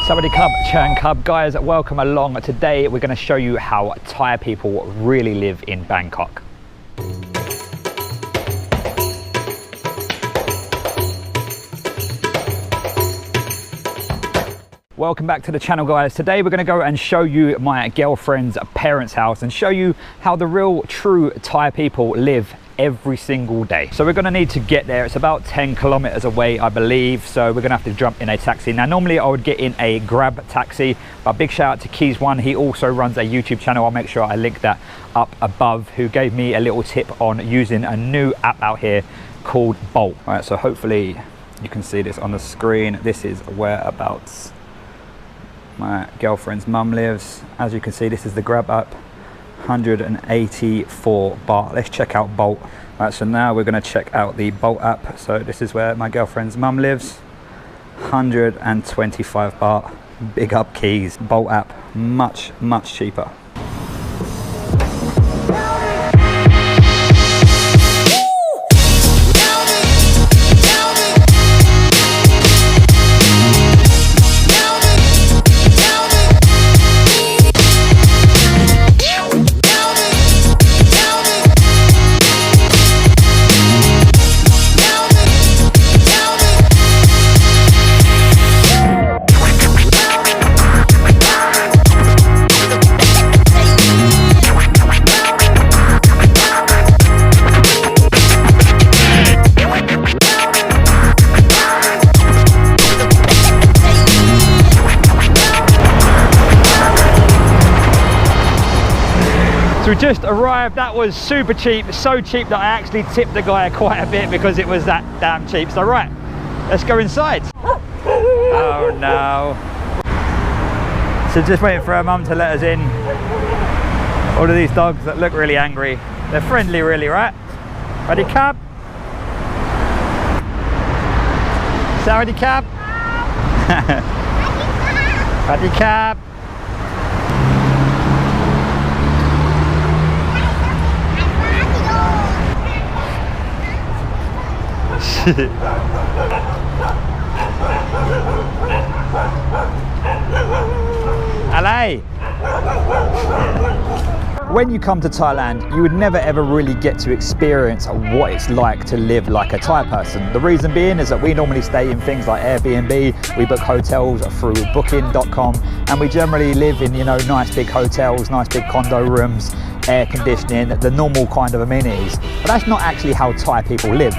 Sawadee Cub, Chan Cub. Guys, welcome along. Today we're going to show you how Thai people really live in Bangkok. Welcome back to the channel, guys. Today we're going to go and show you my girlfriend's parents' house and show you how the real true Thai people live every single day. So we're going to need to get there. It's about 10 kilometers away, I believe, so we're going to have to jump in a taxi. Now normally I would get in a Grab taxi, but big shout out to Keys One. He also runs a YouTube channel, I'll make sure I link that up above, who gave me a little tip on using a new app out here called Bolt. All right, so hopefully you can see this on the screen. This is whereabouts my girlfriend's mum lives. As you can see, this is the Grab app. 184 baht. Let's check out Bolt. Right, so now we're going to check out the Bolt app. So this is where my girlfriend's mum lives. 125 baht. Big up Keys. Bolt app, much cheaper. So we just arrived. That was super cheap, so cheap that I actually tipped the guy quite a bit because it was that damn cheap. So right, let's go inside. Oh no. So just waiting for her mum to let us in. All of these dogs that look really angry. They're friendly really, right? Ready, cab? Sawadee cab? Ready, cab? LA. When you come to Thailand, you would never ever really get to experience what it's like to live like a Thai person. The reason being is that we normally stay in things like Airbnb, we book hotels through booking.com, and we generally live in, you know, nice big hotels, nice big condo rooms, air conditioning, the normal kind of amenities. But that's not actually how Thai people live.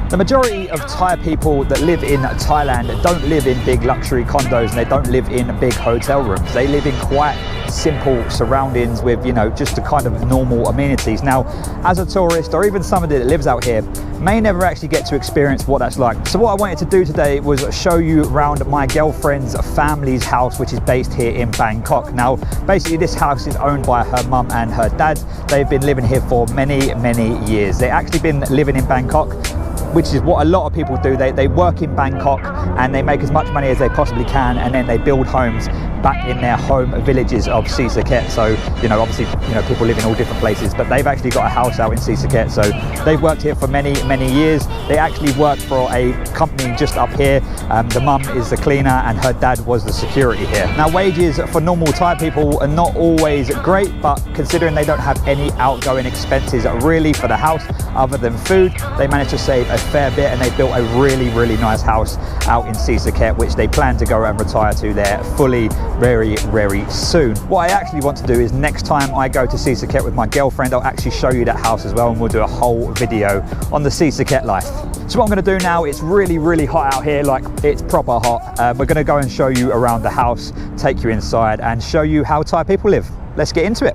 The majority of Thai people that live in Thailand don't live in big luxury condos and they don't live in big hotel rooms. They live in quite simple surroundings with, you know, just the kind of normal amenities. Now, as a tourist or even somebody that lives out here may never actually get to experience what that's like. So what I wanted to do today was show you around my girlfriend's family's house, which is based here in Bangkok. Now, basically this house is owned by her mum and her dad. They've been living here for many years. They've actually been living in Bangkok, which is what a lot of people do. They work in Bangkok and they make as much money as they possibly can, and then they build homes back in their home villages of Sisaket. So, you know, obviously, you know, people live in all different places, but they've actually got a house out in Sisaket. So they've worked here for many years. They actually work for a company just up here. The mum is the cleaner and her dad was the security here. Now, wages for normal Thai people are not always great, but considering they don't have any outgoing expenses really for the house other than food, they managed to save a fair bit, and they built a really nice house out in Sisaket, which they plan to go and retire to there fully very soon. What I actually want to do is next time I go to Sisaket with my girlfriend, I'll actually show you that house as well, and we'll do a whole video on the Sisaket life. So what I'm going to do now, it's really hot out here, like it's proper hot. We're going to go and show you around the house, take you inside and show you how Thai people live. Let's get into it.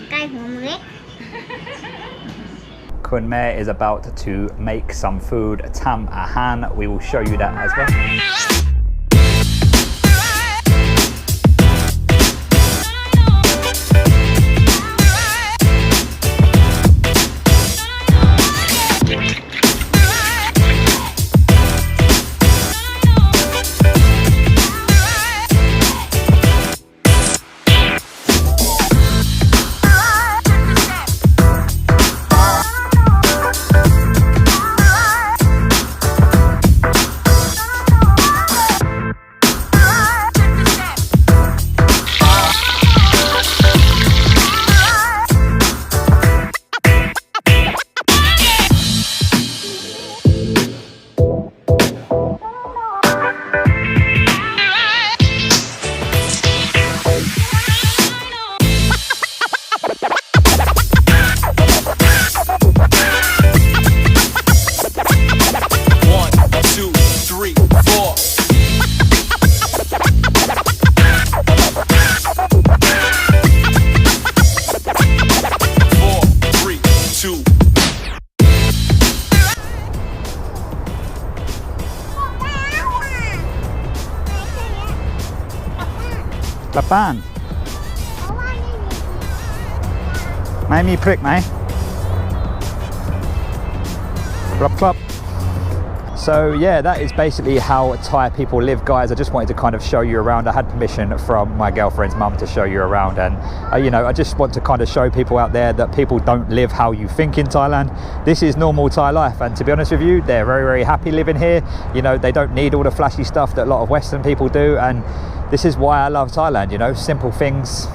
ไก่หัวเล็ก Kun Mare is about to make some food, tam ahan. We will show you that as well.กลับบ้านไม่มีพริกไหมครับ So yeah, that is basically how Thai people live, guys. I just wanted to kind of show you around. I had permission from my girlfriend's mum to show you around, and you know, I just want to kind of show people out there that people don't live how you think in Thailand. This is normal Thai life, and to be honest with you, they're very, very happy living here. You know, they don't need all the flashy stuff that a lot of Western people do, and this is why I love Thailand. You know, simple things.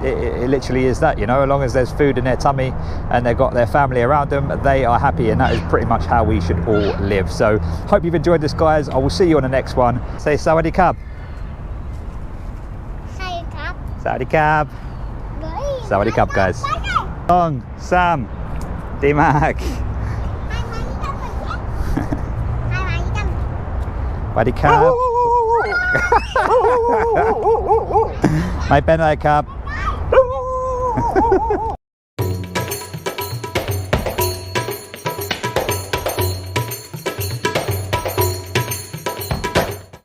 It literally is that, you know, as long as there's food in their tummy and they've got their family around them, they are happy, and that is pretty much how we should all live. So hope you've enjoyed this, guys. I will see you on the next one. Say Sawadee Krab. Sawadee Krab. Sawadee Krab, guys. Long, Sam, D-Mac. Sawadee Krab. ไม่เป็นไรครับ